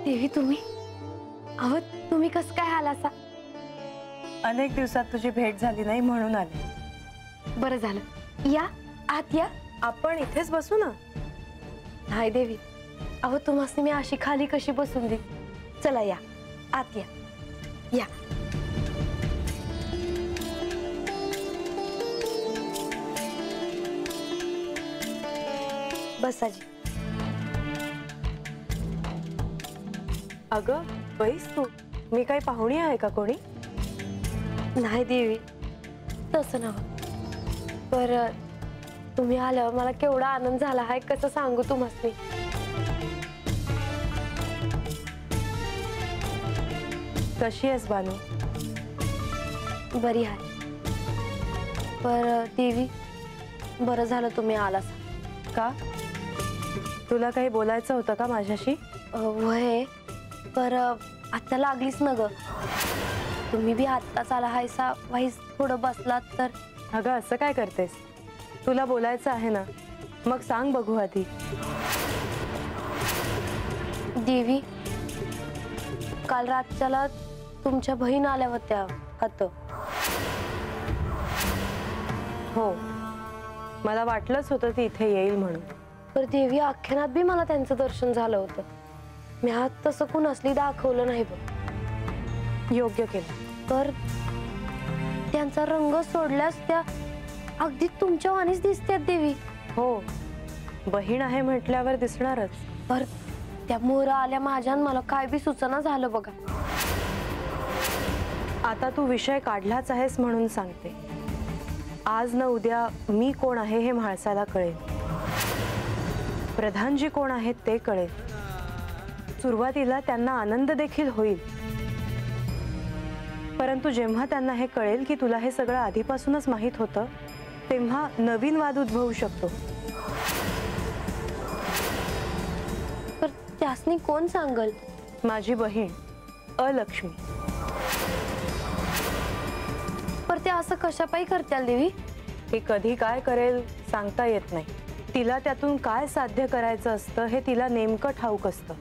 देवी तुम्ही अहो तुम्ही कसं काय आलासा? अनेक दिवसात तुझी भेट झाली नाही म्हणून आले. बरं झालं, या आत या. आपण इथेच बसू ना. नाही देवी, अहो तुम्हाला मी अशी खाली कशी बसून दे. चला या आत या. या बसाजी. अगं बैस तू. मी काही पाहुणी आहे का कोणी? नाही देवी, तसं नव्हतं. पर तुम्ही आल्यावर मला केवढा आनंद झाला आहे कसं सांगू तुम्हाला. कशी आहेस बानू? बरी आहे. पर देवी बरं झालं तुम्ही आलास. का? तुला काही बोलायचं होतं का माझ्याशी? वय पर आता लागलीच न ग. तुम्ही बी आत्ताच आला हायसा, वाईस थोडं बसलात तर. अगं असं काय करतेस? तुला बोलायचं आहे ना, मग सांग बघू आधी. देवी काल रातच्याला तुमच्या बहीण आल्या होत्या हात. हो, मला वाटलंच होतं ती इथे येईल म्हणून. पर देवी आख्यानात बी मला त्यांचं दर्शन झालं होतं. मी हात तसं कोण असली दाखवलं नाही बघ. योग्य केलं. तर त्यांचा रंग सोडल्यास त्या अगदी तुमच्या वाणीच दिसतात देवी. हो, बहीण आहे म्हटल्यावर दिसणारच. पर त्या मोरा आल्या माझ्या, मला काय बी सुचना झालं बघा. आता तू विषय काढलाच आहेस म्हणून सांगते. आज न उद्या मी कोण आहे हे म्हाळसाला कळेल. प्रधानजी कोण आहेत ते कळेल. सुरुवातीला त्यांना आनंद देखील होईल, परंतु जेव्हा त्यांना हे कळेल की तुला हे सगळं आधीपासूनच माहित होतं, तेव्हा नवीन वाद उद्भवू शकतो. पर त्यासनी कोण सांगल? माझी बहीण अलक्ष्मी. पर ते असं कशापायी करत्याल देवी? ती कधी काय करेल सांगता येत नाही. तिला त्यातून काय साध्य करायचं असतं हे तिला नेमकं ठाऊक असतं.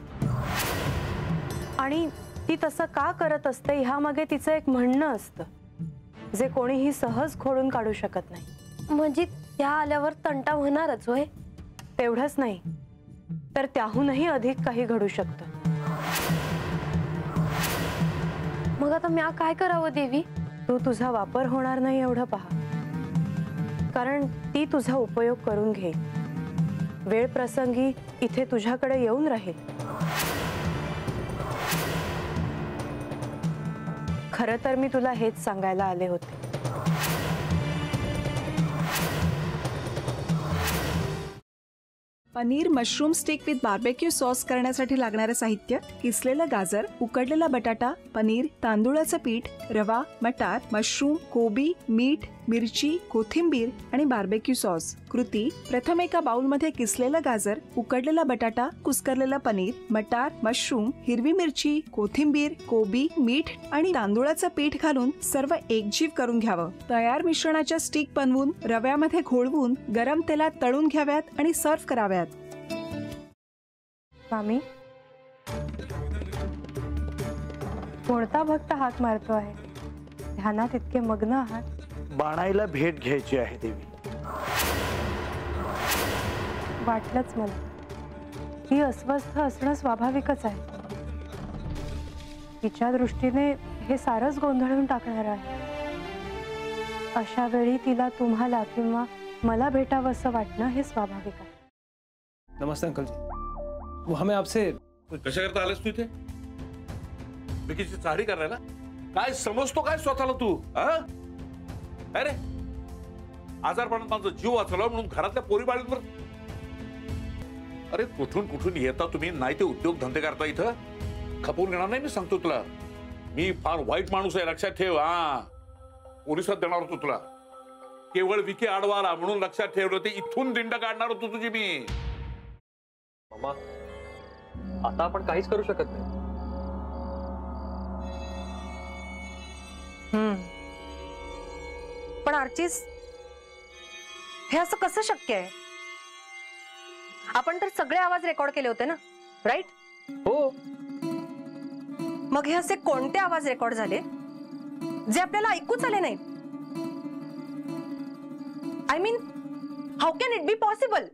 आणि ती तसं का करत असते ह्यामागे तिचं एक म्हणणं असतं, जे कोणीही सहज खोडून काढू शकत नाही. म्हणजे त्या आल्यावर तंटा होणारच होय? तेवढंच नाही, तर त्याहूनही अधिक काही घडू शकतं. मग आता मी काय करावं देवी? तू तुझा वापर होणार नाही एवढं पहा, कारण ती तुझा उपयोग करून घे. वेळ प्रसंगी इथे तुझ्याकडे येऊन राहील. खरं तर मी तुला हेच सांगायला आले होते. Paneer mushroom stick with barbecue sauce करण्यासाठी लागणारे साहित्य: किसलेलं गाजर, उकडलेला बटाटा, पनीर, तांदूळाचं पीठ, रवा, मटार, मशरूम, कोबी, मीठ, मिरची, कोथिंबीर आणि बार्बेक्यू सॉस. कृती: प्रथम एका बाउलमध्ये किसलेलं गाजर, उकडलेला बटाटा, कुस्करलेलं पनीर, मटार, मशरूम, हिरवी मिरची, कोथिंबीर, कोबी, मीठ आणि तांदूळाचं पीठ घालून सर्व एकजीव करून घ्यावं. तयार मिश्रणाच्या स्टिक बनवून रव्यामध्ये घोळवून गरम तेलात तळून घ्याव्यात आणि सर्व्ह कराव्यात. मामी, कोणता भक्त हाक मारतो आहे? ध्यानात इतके मग्न आहात. बाणाईला भेट घ्यायची आहे देवी. वाटलंच मला. ती अस्वस्थ असणं स्वाभाविकच आहे. तिच्या दृष्टीने हे सारंच गोंधळून टाकणार आहे. अशा वेळी तिला तुम्हाला किंवा मला भेटावं असं वाटणं हे स्वाभाविक आहे. नमस्ते अंकल जी, वो हमें आपसे कशा करता आलेस तू इथे? बिकीची चाळी करायला? काय समजतो काय स्वतःला तू? अरे आजारपणात माझा जीव वाचला म्हणून घरातल्या पोरीबाळींवर. अरे कुठून कुठून येता तुम्ही, नाही ते उद्योग धंदे करता इथं. खपवून घेणार नाही मी सांगतो तुला. मी फार वाईट माणूस आहे, लक्षात ठेव. पोलिसात देणार होतो तुला. केवळ विखे आडवाला म्हणून लक्षात ठेवलं, ते इथून दिंड काढणार होतो तुझी मी. मामा, आता आपण काहीच करू शकत नाही. पण आर्चिस, हे असं कसं शक्य आहे? आपण तर सगळे आवाज रेकॉर्ड केले होते ना, राईट? हो, मग हे असे कोणते आवाज रेकॉर्ड झाले जे आपल्याला ऐकूच आले नाहीत? I mean, how can it be possible?